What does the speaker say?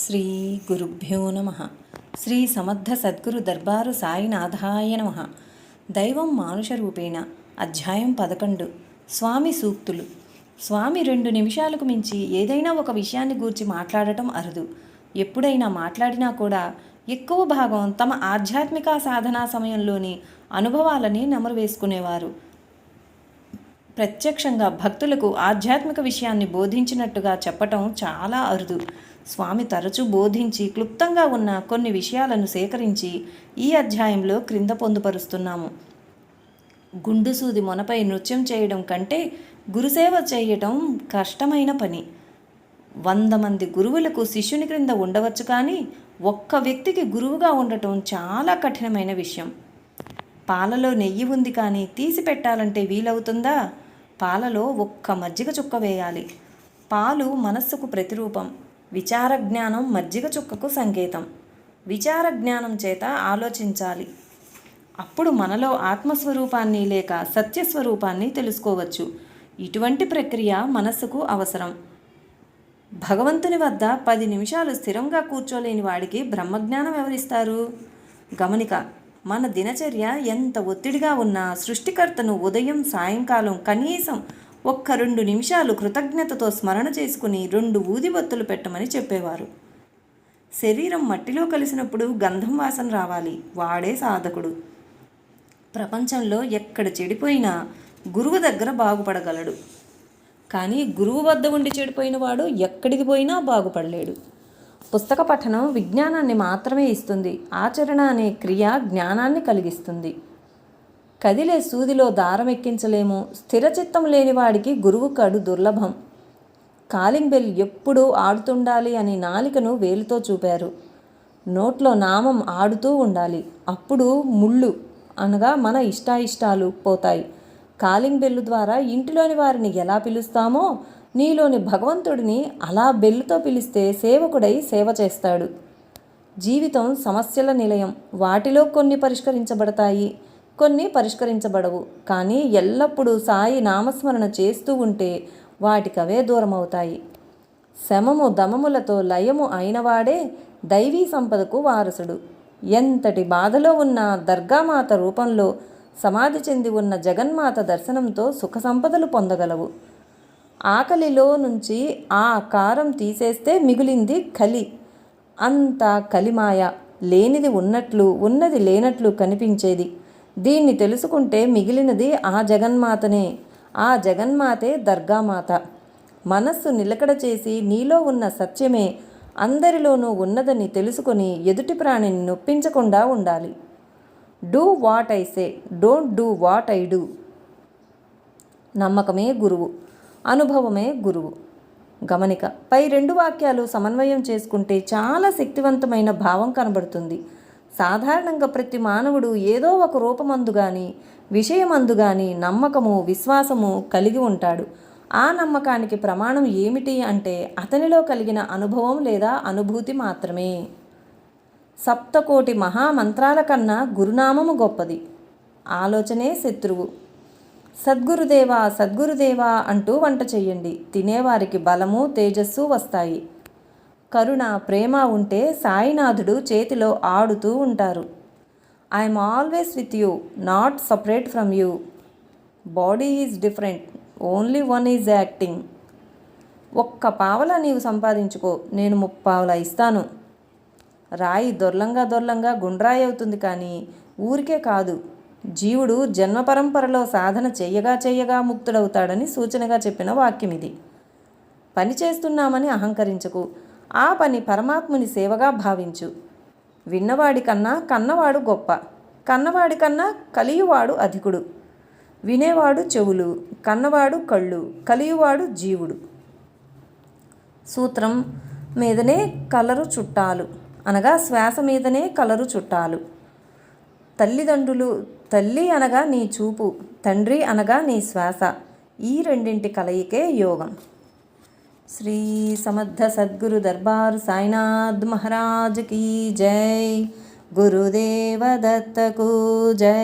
శ్రీ గురుభ్యో నమ. శ్రీ సమర్థ సద్గురు దర్బారు సాయినాథాయ నమ. దైవం మానుష రూపేణ. అధ్యాయం 11. స్వామి సూక్తులు. స్వామి 2 నిమిషాలకు మించి ఏదైనా ఒక విషయాన్ని గూర్చి మాట్లాడటం అరుదు. ఎప్పుడైనా మాట్లాడినా కూడా ఎక్కువ భాగం తమ ఆధ్యాత్మిక సాధనా సమయంలోని అనుభవాలని నెమరు వేసుకునేవారు. ప్రత్యక్షంగా భక్తులకు ఆధ్యాత్మిక విషయాన్ని బోధించినట్టుగా చెప్పటం చాలా అరుదు. స్వామి తరచూ బోధించి క్లుప్తంగా ఉన్న కొన్ని విషయాలను సేకరించి ఈ అధ్యాయంలో క్రింద పొందుపరుస్తున్నాము. గుండుసూది మొనపై నృత్యం చేయడం కంటే గురుసేవ చేయటం కష్టమైన పని. 100 మంది గురువులకు శిష్యుని క్రింద ఉండవచ్చు, కానీ ఒక్క వ్యక్తికి గురువుగా ఉండటం చాలా కఠినమైన విషయం. పాలలో నెయ్యి ఉంది, కానీ తీసి పెట్టాలంటే వీలవుతుందా? పాలలో ఒక్క మజ్జిగ చుక్క వేయాలి. పాలు మనస్సుకు ప్రతిరూపం. విచార జ్ఞానం మజ్జిగ చుక్కకు సంకేతం. విచార జ్ఞానం చేత ఆలోచించాలి. అప్పుడు మనలో ఆత్మస్వరూపాన్ని లేక సత్యస్వరూపాన్ని తెలుసుకోవచ్చు. ఇటువంటి ప్రక్రియ మనస్సుకు అవసరం. భగవంతుని వద్ద 10 నిమిషాలు స్థిరంగా కూర్చోలేని వాడికి బ్రహ్మజ్ఞానం ఎవరిస్తారు? గమనిక. మన దినచర్య ఎంత ఒత్తిడిగా ఉన్నా సృష్టికర్తను ఉదయం సాయంకాలం కనీసం ఒక్క 2 నిమిషాలు కృతజ్ఞతతో స్మరణ చేసుకుని 2 ఊదిబత్తులు పెట్టమని చెప్పేవారు. శరీరం మట్టిలో కలిసినప్పుడు గంధం వాసన రావాలి. వాడే సాధకుడు. ప్రపంచంలో ఎక్కడ చెడిపోయినా గురువు దగ్గర బాగుపడగలడు. కానీ గురువు వద్ద ఉండి చెడిపోయిన వాడు ఎక్కడికి పోయినా బాగుపడలేడు. పుస్తక పఠనం విజ్ఞానాన్ని మాత్రమే ఇస్తుంది. ఆచరణ అనే క్రియ జ్ఞానాన్ని కలిగిస్తుంది. కదిలే సూదిలో దారం ఎక్కించలేము. స్థిరచిత్తం లేనివాడికి గురువు కడు దుర్లభం. కాలింగ్ బెల్ ఎప్పుడూ ఆడుతుండాలి అని నాలికను వేలుతో చూపారు. నోట్లో నామం ఆడుతూ ఉండాలి. అప్పుడు ముళ్ళు అనగా మన ఇష్టాయిష్టాలు పోతాయి. కాలింగ్ బెల్లు ద్వారా ఇంటిలోని వారిని ఎలా పిలుస్తామో నీలోని భగవంతుడిని అలా బెల్లుతో పిలిస్తే సేవకుడై సేవ చేస్తాడు. జీవితం సమస్యల నిలయం. వాటిలో కొన్ని పరిష్కరించబడతాయి, కొన్ని పరిష్కరించబడవు. కానీ ఎల్లప్పుడూ సాయి నామస్మరణ చేస్తూ ఉంటే వాటికవే దూరమవుతాయి. శమము దమములతో లయము అయినవాడే దైవీ సంపదకు వారసుడు. ఎంతటి బాధలో ఉన్న దర్గామాత రూపంలో సమాధి చెంది ఉన్న జగన్మాత దర్శనంతో సుఖ సంపదలు పొందగలవు. ఆకలిలో నుంచి ఆ కారం తీసేస్తే మిగిలింది కలి. అంతా కలిమాయ. లేనిది ఉన్నట్లు, ఉన్నది లేనట్లు కనిపించేది. దీన్ని తెలుసుకుంటే మిగిలినది ఆ జగన్మాతనే. ఆ జగన్మాతే దర్గామాత. మనస్సు నిలకడ చేసి నీలో ఉన్న సత్యమే అందరిలోనూ ఉన్నదని తెలుసుకొని ఎదుటి ప్రాణిని నొప్పించకుండా ఉండాలి. Do what I say, don't do what I do. నమ్మకమే గురువు, అనుభవమే గురువు. గమనిక. పై 2 వాక్యాలు సమన్వయం చేసుకుంటే చాలా శక్తివంతమైన భావం కనబడుతుంది. సాధారణంగా ప్రతి మానవుడు ఏదో ఒక రూపమందు కానీ విషయమందు కానీ నమ్మకము, విశ్వాసము కలిగి ఉంటాడు. ఆ నమ్మకానికి ప్రమాణం ఏమిటి అంటే అతనిలో కలిగిన అనుభవం లేదా అనుభూతి మాత్రమే. 7 కోటి మహామంత్రాల కన్నా గురునామము గొప్పది. ఆలోచనే శత్రువు. సద్గురుదేవా సద్గురుదేవా అంటూ వంట చెయ్యండి. తినేవారికి బలము, తేజస్సు వస్తాయి. కరుణ, ప్రేమ ఉంటే సాయినాథుడు చేతిలో ఆడుతూ ఉంటారు. I'm always with you, not separate from you. Body is different, only one is acting. 1 పావలా నీవు సంపాదించుకో, నేను 3 పావలా ఇస్తాను. రాయి దొర్లంగా గుండ్రాయి అవుతుంది, కానీ ఊరికే కాదు. జీవుడు జన్మ పరంపరలో సాధన చెయ్యగా ముక్తుడవుతాడని సూచనగా చెప్పిన వాక్యం ఇది. పని చేస్తున్నామని అహంకరించకు. ఆ పని పరమాత్ముని సేవగా భావించు. విన్నవాడి కన్నా కన్నవాడు గొప్ప. కన్నవాడి కన్నా కలియువాడు అధికుడు. వినేవాడు చెవులు, కన్నవాడు కళ్ళు, కలియువాడు జీవుడు. సూత్రం మీదనే కలరు చుట్టాలు అనగా శ్వాస మీదనే కలరు చుట్టాలు. తల్లిదండ్రులు, తల్లి అనగా నీ చూపు, తండ్రి అనగా నీ శ్వాస. ఈ రెండింటి కలయికే యోగం. శ్రీ సమర్థ సద్గురు దర్బార్ సాయినాథ్ మహారాజ్ కీ జై. గురుదేవ దత్తకు జై.